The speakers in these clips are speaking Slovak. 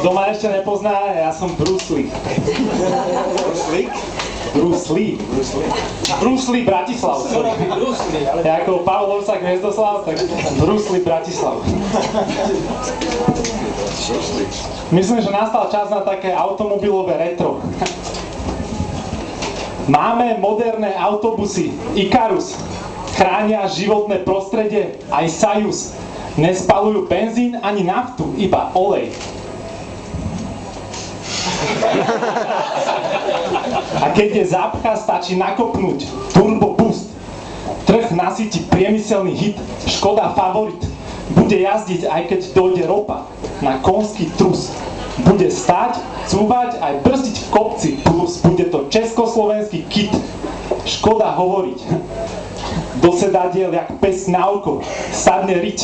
Kto ma ešte nepozná, ja som Bruce Lee. Bruce Lee Bratislav. Ja ako Pavel Orsak Hvezdoslav, tak Bruce Lee Bratislav. Myslím, že nastal čas na také automobilové retro. Máme moderné autobusy Ikarus, chránia životné prostredie, aj Sajus. Nespalujú benzín ani naftu, iba olej. A keď je zápcha, stačí nakopnúť Turbo Boost. Trh nasytí priemyselný hit, Škoda Favorit. Bude jazdiť, aj keď dojde ropa, na konský trus. Bude stáť, cúvať, aj brzdiť v kopci, plus bude to československý kit. Škoda hovoriť. Do sedadiel, jak pes na oko, sadne riť.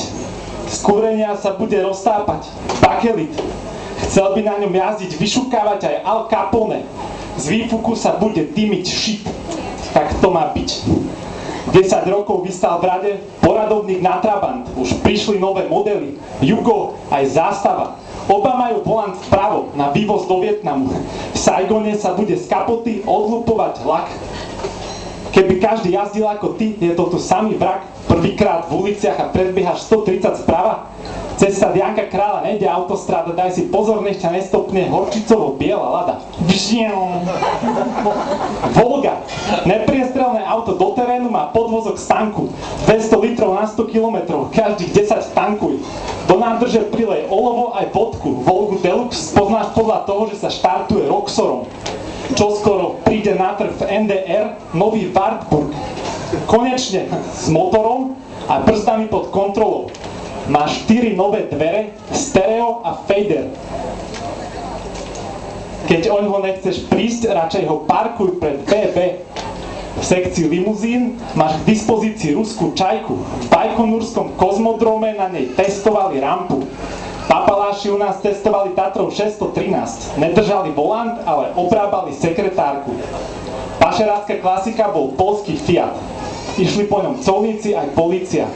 Z kúrenia sa bude roztápať bakelit. Chcel by na ňom jazdiť, vyšukávať aj Al Capone. Z výfuku sa bude dymiť šit. Tak to má byť. 10 rokov vystal v rade poradovník na Trabant. Už prišli nové modely. Jugo, aj zástava. Oba majú volant vpravo na vývoz do Vietnamu. V Saigone sa bude z kapoty odlupovať vlak. Keby každý jazdil ako ty, je to tu samý vrak. Prvýkrát v uliciach a predbiehaš 130 sprava. Cesta Janka Kráľa nejde autostráda, daj si pozor, nech ťa nestopne horčicovo biela Lada. Volga. Nepriestrelné auto do terénu má podvozok z tanku. 200 litrov na 100 km, každých 10 tankuj. Do nádrže prilej olovo aj vodku. Volgu Deluxe poznáš podľa toho, že sa štartuje Roxorom. Čoskoro príde na trh v NDR nový Wartburg. Konečne s motorom a brzdami pod kontrolou. Má 4 nové dvere, stereo a fader. Keď oňho nechceš prísť, radšej ho parkuj pred BB. V sekcii limuzín máš k dispozícii ruskú čajku. V bajkonurskom kozmodrome na nej testovali rampu. Papaláši u nás testovali Tatrov 613. Nedržali volant, ale obrábali sekretárku. Pašerácka klasika bol poľský Fiat. Išli po ňom colníci aj polícia.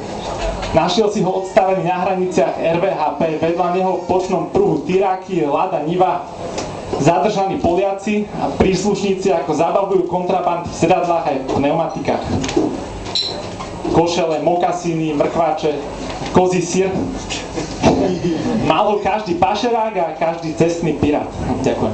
Našiel si ho odstavený na hraniciach RVHP, vedľa neho v bočnom pruhu Tyráky, Lada Niva, zadržaní Poliaci a príslušníci ako zabavujú kontraband v sedadlách aj v pneumatikách. Košele, mokasíny, mrkváče, kozí syr. Malo každý pašerák a každý cestný pirát. Ďakujem.